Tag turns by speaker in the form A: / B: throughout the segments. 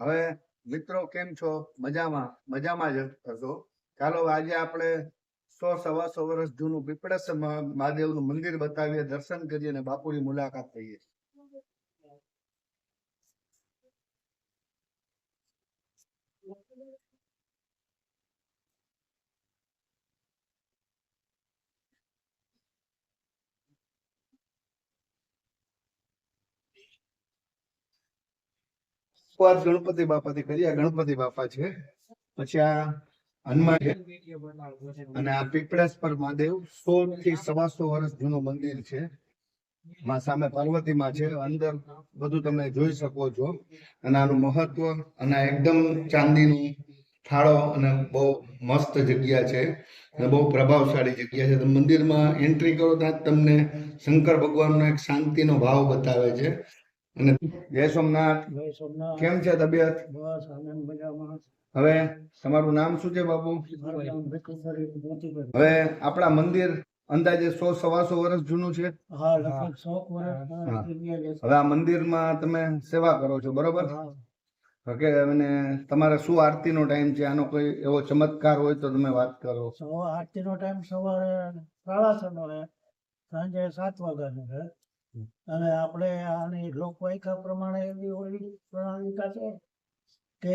A: હવે મિત્રો કેમ છો? મજામાં જ હશો. ચાલો આજે આપણે 100-125 વર્ષ જૂનું પીપળેશ મહાદેવનું મંદિર બતાવીએ, દર્શન કરીએ અને બાપુની મુલાકાત લઈએ. ગણપતિ બાપાથી કરીએ. આ ગણપતિ બાપા છે, પછી આ હનુમાન છે અને આ પીપળેશ પર મહાદેવ 100-125 વર્ષ જૂનું મંદિર છે. માં સામે પાર્વતી માં છે, અંદર બધું તમે જોઈ શકો છો. અને આનું મહત્વ અને એકદમ ચાંદીનું થાળો અને બહુ મસ્ત જગ્યા છે અને બહુ પ્રભાવશાળી જગ્યા છે. મંદિરમાં એન્ટ્રી કરો ત્યાં તમને શંકર ભગવાનનો એક શાંતિનો ભાવ બતાવે છે. અને જય સોમનાથ. કેમ છે તબિયત?
B: બસ આનંદ મજામાં.
A: હવે તમારું નામ શું છે બાપુ? હવે આપણા મંદિર અંદાજે 100-125 વર્ષ જૂનું છે.
B: હા, લગભગ 100 વર્ષ.
A: હવે આ મંદિરમાં તમે સેવા કરો છો, બરોબર? કે અને તમારે શું આરતીનો ટાઈમ છે? આનો કોઈ એવો ચમત્કાર હોય તો તમે વાત કરો.
B: આરતીનો ટાઈમ સવારે 6:30 નો છે, સાંજે 7 વાગ્યાનો છે. અને આપણે આની લોકવાયકા પ્રમાણે એવી ઓલી પ્રણાલિકા છે કે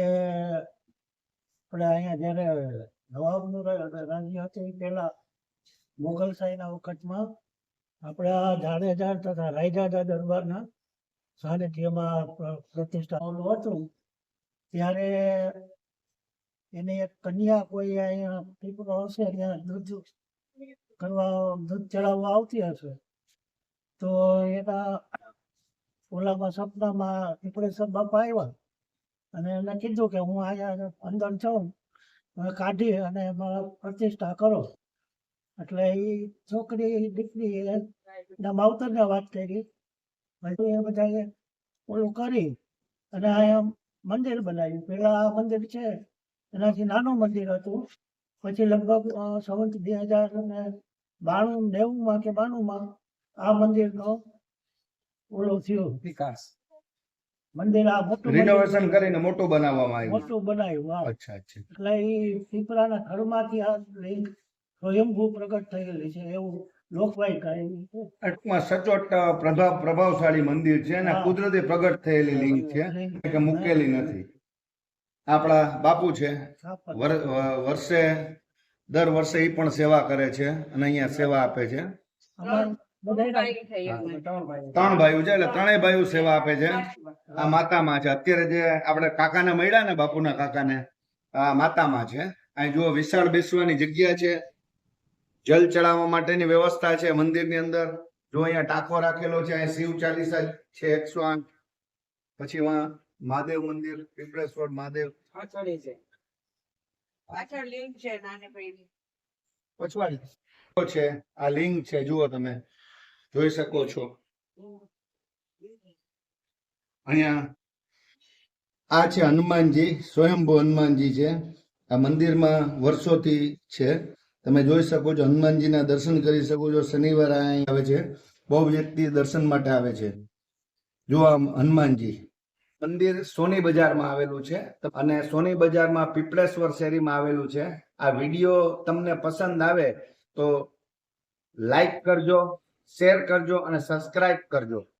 B: આપણે અહીંયા જયારે નવાબનું રાજ્ય હતું પેલા મોગલશાહીના વખતમાં આપણે આ જાડેજા તથા રાયજાદા દરબારના સાનિધ્યમાં પ્રતિષ્ઠા હતું. ત્યારે એની એક કન્યા કોઈ અહીંયા પીપળો હશે ત્યાં દૂધ ચડાવવા આવતી હશે, તો એના ઓલામાં સપનામાં પીપળેશ્વર બાપા આવ્યા અને એને કીધું કે હું અહીંયા અંદર છું, કાઢી અને એમાં પ્રતિષ્ઠા કરો. એટલે એ છોકરી દીકરી એના માવતરને વાત કરી, પછી એ બધા ઓલું કરી અને અહીંયા મંદિર બનાવ્યું. પેલા આ મંદિર છે એનાથી નાનું મંદિર હતું. પછી લગભગ સંવત 2092-93 કે 92 આ મંદિરનો ઓલો થયો વિકાસ. મંદિર આ મોટું
A: રિનોવેશન કરીને મોટું બનાવવામાં આવ્યું.
B: મોટું બનાવ્યું.
A: અચ્છા.
B: એટલે એ પીપળાના ઘરમાંથી આ લિંગ સ્વયંભૂ પ્રગટ થયેલી છે એવું લોકવાયકા એવી છે.
A: ટૂંકમાં સચોટ પ્રભાવશાળી મંદિર છે અને કુદરતી પ્રગટ થયેલી લિંગ છે કે મૂકેલી નથી. આપણા બાપુ છે, દર વર્ષે એ પણ સેવા કરે છે અને અહીંયા સેવા આપે છે. 3 ભાઈઓ છે એટલે 3 ભાઈઓ સેવા આપે છે. આ માતામાં છે. અત્યારે જે આપણે કાકાને મળ્યા ને, બાપુના કાકાને, આ માતામાં છે. અહીં જુઓ વિશાળ બેસવાની જગ્યા છે, જલ ચડાવવા માટેની વ્યવસ્થા છે મંદિરની અંદર. જો અહીંયા ટાંકો રાખેલો છે, અહીં શિવ ચાલીસા છે 108. પછી મહાદેવ મંદિર, પીપળેશ્વર મહાદેવ પાછળ લિંગ છે, નાની પૈડી પછવાડી છે. આ લિંગ છે, જુઓ તમે જોઈ શકો છો. અહીંયા આ છે હનુમાનજી, સ્વયંભૂ હનુમાનજી છે. આ મંદિરમાં વર્ષોથી છે. તમે જોઈ શકો છો, હનુમાનજીના દર્શન કરી શકો છો. શનિવારે અહીં આવે છે, બહુ વ્યક્તિ દર્શન માટે આવે છે. જો આ હનુમાનજી મંદિર સોની બજારમાં આવેલું છે અને સોની બજારમાં પીપળેશ્વર શેરીમાં આવેલું છે. આ વિડીયો તમને પસંદ આવે તો લાઈક કરજો, શેર કરજો અને સબસ્ક્રાઇબ કરજો.